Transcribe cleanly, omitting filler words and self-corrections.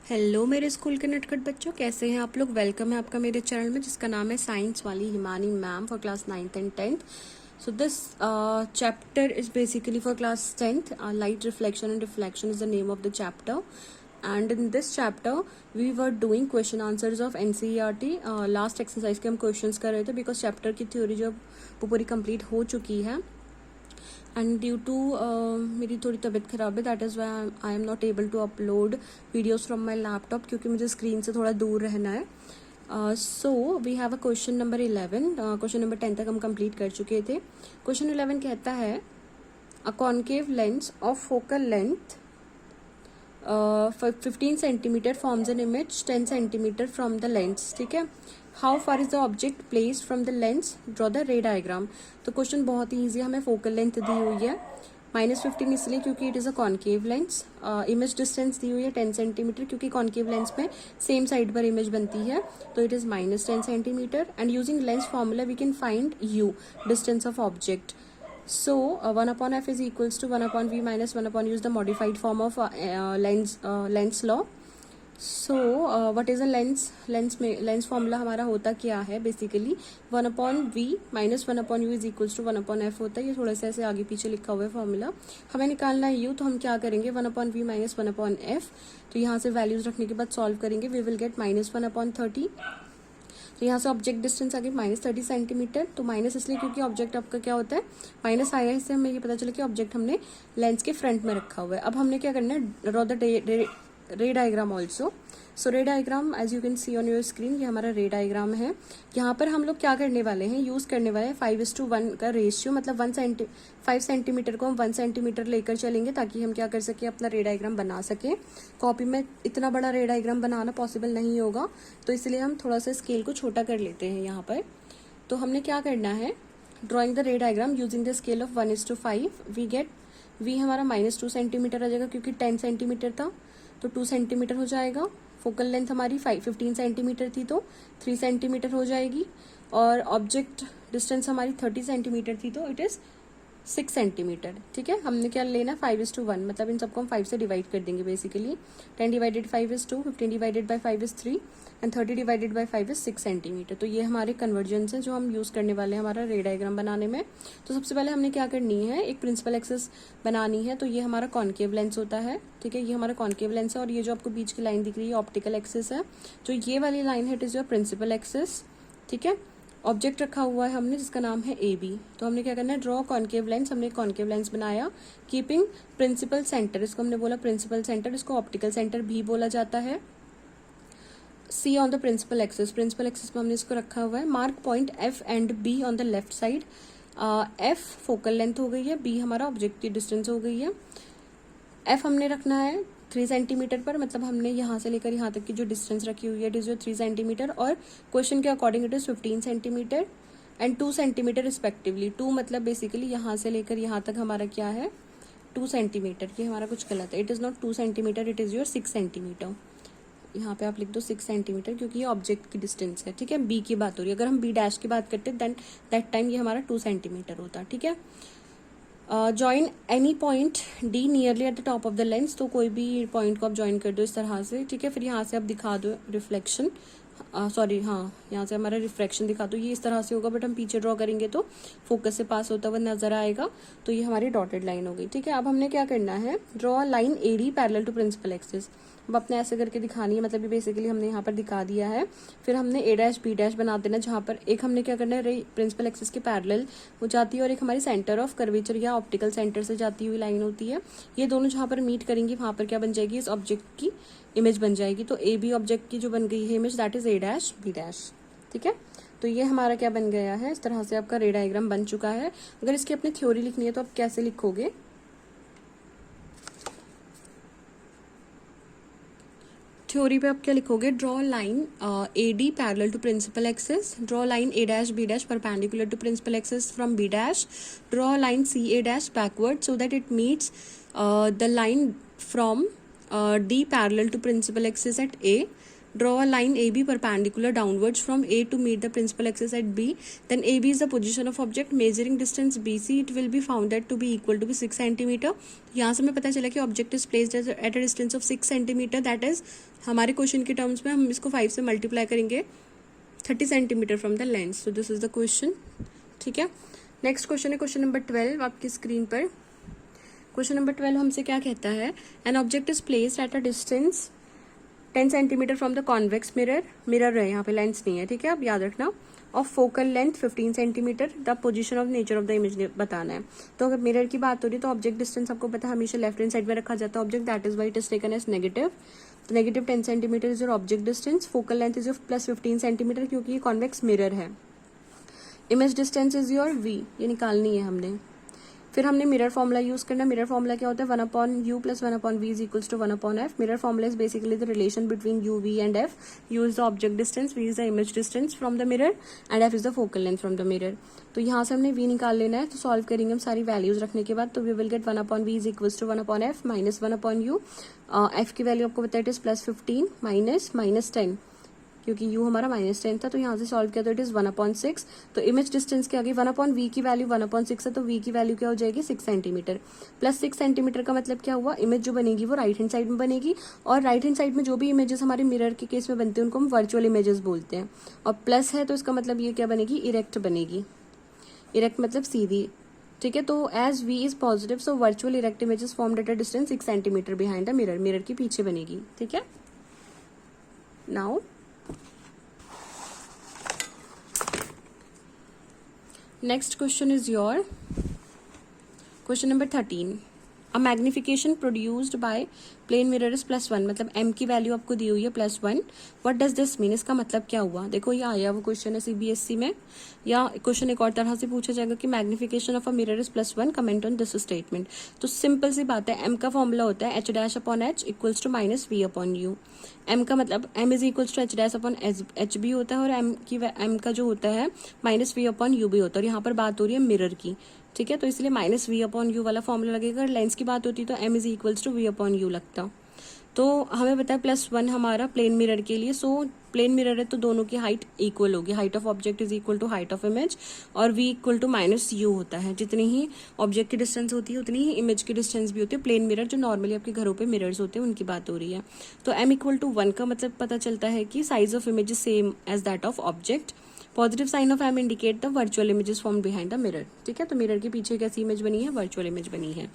Hello मेरे school के नटखट बच्चों, कैसे हैं आप लोग। वेलकम है आपका मेरे चैनल में जिसका नाम है साइंस वाली Himani ma'am for class 9th and 10th। So this chapter is basically for class 10th। Light reflection and reflection is the name of the chapter and in this chapter we were doing question answers of NCERT. Last exercise के हम questions कर रहे थे because chapter की theory जो वो पूरी complete हो चुकी है एंड ड्यू टू मेरी थोड़ी तबीयत ख़राब है, that is why I am not able to upload videos from my laptop क्योंकि मुझे स्क्रीन से थोड़ा दूर रहना है। So we have a question number 11। Question number 10 तक हम कंप्लीट कर चुके थे। क्वेश्चन 11 कहता है a concave lens of focal length 15 centimetre forms an image 10 centimetre from the lens. ठीक है, how far is the object placed from the lens, draw the ray diagram. तो क्वेश्चन बहुत ही ईजी, हमें फोकल लेंथ दी हुई है -15 इसलिए क्योंकि it is a concave lens. Image distance दी हुई है 10 सेंटीमीटर क्योंकि कॉन्केव लेंस में सेम साइड पर इमेज बनती है, तो it is -10 centimetre and using lens formula we can find u, distance of object. So 1 upon f is equals to 1 upon v minus 1 upon use the modified form of Lenz's law. So what is a lens formula हमारा होता क्या है basically 1 upon v minus 1 upon u is equals to 1 upon f होता है। ये थोड़ा सा ऐसे आगे पीछे लिखा हुआ है फॉर्मूला, हमें निकालना है u, तो हम क्या करेंगे 1 upon v minus 1 upon f, तो यहाँ से वैल्यूज रखने के बाद सॉल्व करेंगे, वी विल गेट -1 upon 30। तो यहाँ से ऑब्जेक्ट डिस्टेंस आ गई -30 सेंटीमीटर। तो माइनस इसलिए क्योंकि ऑब्जेक्ट आपका क्या होता है माइनस आया है, इससे हमें ये पता चला कि ऑब्जेक्ट हमने लेंस के फ्रंट में रखा हुआ है। अब हमने क्या करना है, draw the ray diagram also. So ray diagram as you can see on your screen, ये हमारा रे डायग्राम है। यहाँ पर हम लोग क्या करने वाले हैं, यूज करने वाले हैं 5:1 का रेशियो, मतलब 5 सेंटीमीटर को हम 1 सेंटीमीटर लेकर चलेंगे ताकि हम क्या कर सके, अपना रे डायग्राम बना सके। कॉपी में इतना बड़ा रे डायग्राम बनाना पॉसिबल नहीं होगा, तो इसलिए हम थोड़ा सा स्केल को छोटा कर लेते हैं यहाँ पर। तो हमने क्या करना है, drawing the ray diagram using the scale of 1:5, we get we हमारा -2 सेंटीमीटर आ जाएगा क्योंकि 10 सेंटीमीटर था, तो 2 सेंटीमीटर हो जाएगा। फोकल लेंथ हमारी 15 सेंटीमीटर थी तो 3 सेंटीमीटर हो जाएगी, और ऑब्जेक्ट डिस्टेंस हमारी 30 सेंटीमीटर थी तो इट इज़ 6 सेंटीमीटर। ठीक है, हमने क्या लेना 5:1, मतलब इन सबको हम 5 से डिवाइड कर देंगे basically. 10 divided 5 is 2, 15 divided by 5 is 3 and 30 divided by 5 is 6 centimetre. तो ये हमारे कन्वर्जन्स हैं जो हम यूज़ करने वाले हैं हमारा रे डायग्राम बनाने में। तो सबसे पहले हमने क्या करनी है, एक प्रिंसिपल एक्सिस बनानी है। तो ये हमारा कॉन्केव लेंस होता है, ठीक है, ये हमारा कॉन्केव लेंस है, और ये जो आपको बीच की लाइन दिख रही है ऑप्टिकल एक्सिस है। जो ये वाली लाइन है it is your principal axis. ठीक है, ऑब्जेक्ट रखा हुआ है हमने जिसका नाम है ए बी। तो हमने क्या करना है, ड्रॉ कॉन्केव लेंस। हमने कॉन्केव लेंस बनाया कीपिंग प्रिंसिपल सेंटर, इसको हमने बोला प्रिंसिपल सेंटर, इसको ऑप्टिकल सेंटर भी बोला जाता है। C on the principal axis, principal axis में हमने इसको रखा हुआ है। Mark point F and B on the left side. F focal length हो गई है, बी हमारा ऑब्जेक्ट की डिस्टेंस हो गई है। एफ हमने रखना है 3 सेंटीमीटर पर, मतलब हमने यहाँ से लेकर यहाँ तक की जो डिस्टेंस रखी हुई है इट इज़ जो 3 सेंटीमीटर, और क्वेश्चन के according it is 15 centimetre and 2 centimetre respectively. 2 मतलब बेसिकली यहाँ से लेकर यहाँ तक हमारा क्या है 2 सेंटीमीटर, ये हमारा कुछ गलत है, it is not 2 centimetre, it is your 6 centimetre. यहाँ पे आप लिख दो 6 सेंटीमीटर क्योंकि ये ऑब्जेक्ट की डिस्टेंस है। ठीक है, बी की बात हो रही है, अगर हम बी डैश की बात करते देन दैट टाइम ये हमारा 2 सेंटीमीटर होता। ठीक है, join any point D nearly at the top of the lens, तो कोई भी पॉइंट को आप ज्वाइन कर दो इस तरह से। ठीक है, फिर यहाँ से आप दिखा दो रिफ्लेक्शन, सॉरी हाँ, यहाँ से हमारा रिफ्लेक्शन दिखा दो, ये इस तरह से होगा, बट हम पीछे ड्रॉ करेंगे तो फोकस से पास होता हुआ नजर आएगा, तो ये हमारी डॉटेड लाइन हो गई। ठीक है, अब हमने क्या करना है, draw line A D parallel to principal axis. अब अपने ऐसे करके दिखानी है, मतलब ये बेसिकली हमने यहाँ पर दिखा दिया है। फिर हमने ए डैश बी डैश बना देना, जहाँ पर एक हमने क्या करना है प्रिंसिपल एक्सिस के पैरेलल हो जाती है, और एक हमारी सेंटर ऑफ कर्वेचर या ऑप्टिकल सेंटर से जाती हुई लाइन होती है। ये दोनों जहाँ पर मीट करेंगी वहाँ पर क्या बन जाएगी, इस ऑब्जेक्ट की इमेज बन जाएगी। तो ए बी ऑब्जेक्ट की जो बन गई है image that is A dash B dash. ठीक है, तो ये हमारा क्या बन गया है, इस तरह से आपका रे डायग्राम बन चुका है। अगर इसकी अपनी थ्योरी लिखनी है तो आप कैसे लिखोगे, थ्योरी पे आप क्या लिखोगे, draw line A D parallel to principal axis, draw line A dash B dash perpendicular to principal axis from B dash, draw line C A dash backward so that it meets the line from D parallel to principal axis at A, Draw a line AB perpendicular downwards from A to meet the principal axis at B. Then AB is the position of object. Measuring distance BC, it will be found that to be equal to be 6 cm. यहाँ से हमें पता चला कि object is placed at a distance of 6 cm. That is हमारे question के terms में हम इसको 5 से मल्टीप्लाई करेंगे 30 cm from the lens. So this is the question. ठीक है. नेक्स्ट क्वेश्चन है क्वेश्चन नंबर 12 आपकी स्क्रीन पर. क्वेश्चन नंबर 12 हमसे क्या कहता है, an object is placed at a distance 10 cm from the convex mirror. Mirror है यहाँ पे, लेंस नहीं है. ठीक है, अब याद रखना. Of focal length 15 cm. The position of nature of the image बताना है. तो अगर मिरर की बात हो रही है तो ऑब्जेक्ट डिस्टेंस आपको पता है हमेशा लेफ्ट हैंड साइड में रखा जाता है object. That is why it is taken as negative. Negative 10 cm is your object distance. Focal length is your plus 15 cm क्योंकि ये कॉन्वेक्स मिरर है. Image distance is your v, ये निकालनी है हमने. फिर हमने मिरर फॉर्मूला यूज करना. मिरर फॉर्मूला क्या होता है, 1/u plus 1/v is equals to 1/f. Mirror formula is basically the relation between u, v and f. u is the object distance, v is the image distance from the mirror and f is the focal length from the mirror. तो यहाँ से हमने v निकाल लेना है. तो solve करेंगे हम सारी वैल्यूज रखने के बाद. तो we will get 1/v is equals to 1/f minus 1/u. f की वैल्यू आपको बताया इट इज प्लस 15 माइनस 10 क्योंकि u हमारा -10 था. तो यहाँ से सॉल्व किया तो इट इज 1/6. तो इमेज डिस्टेंस के आगे 1/v की वैल्यू 1/6 है. तो v की वैल्यू क्या हो जाएगी 6 cm. प्लस 6 cm का मतलब क्या हुआ, इमेज जो बनेगी वो राइट हैंड साइड में बनेगी. और राइट हैंड साइड में जो भी इमेजेस हमारे मिरर के केस में बनते हैं उनको हम वर्चुअल इमेजेस बोलते हैं. और प्लस है तो इसका मतलब ये क्या बनेगी, इरेक्ट बनेगी. इरेक्ट मतलब सीधी. ठीक है. तो as v is positive so virtual erect images formed at a distance 6 cm behind the mirror. Mirror के पीछे बनेगी. ठीक है. Now next question is your question number 13. A magnification produced by plane mirror is +1. मतलब m की value आपको दी हुई है +1. व्हाट डज दिस मीन, इसका मतलब क्या हुआ. देखो ये आया वो क्वेश्चन है CBSE में. या क्वेश्चन एक और तरह से पूछा जाएगा कि magnification of a mirror is +1, comment on this statement. तो सिंपल सी बात है, m का फॉर्मूला होता है h' equals to -v/u. m का मतलब m is equals to h' भी होता है और m का जो होता है -v/u भी होता है. और यहाँ पर बात हो रही है मिरर की. ठीक है. तो इसलिए -v/u वाला फॉर्मूला लगेगा. अगर लेंस की बात होती तो m is equals to v/u लगता. तो हमें पता है +1 हमारा प्लेन मिरर के लिए. सो प्लेन मिरर है तो दोनों की हाइट इक्वल होगी. Height of object is equal to height of image. और v इक्वल टू -u होता है. जितनी ही ऑब्जेक्ट की डिस्टेंस होती है उतनी ही इमेज की डिस्टेंस भी होती है. प्लेन मिरर जो नॉर्मली आपके घरों पे मिरर्स होते हैं उनकी बात हो रही है. तो m इक्वल टू 1 का मतलब पता चलता है कि size of image is same as that of object. Positive sign of m indicate the virtual images form behind the mirror. ठीक है. तो मिरर के पीछे कैसी इमेज बनी है, वर्चुअल इमेज बनी है.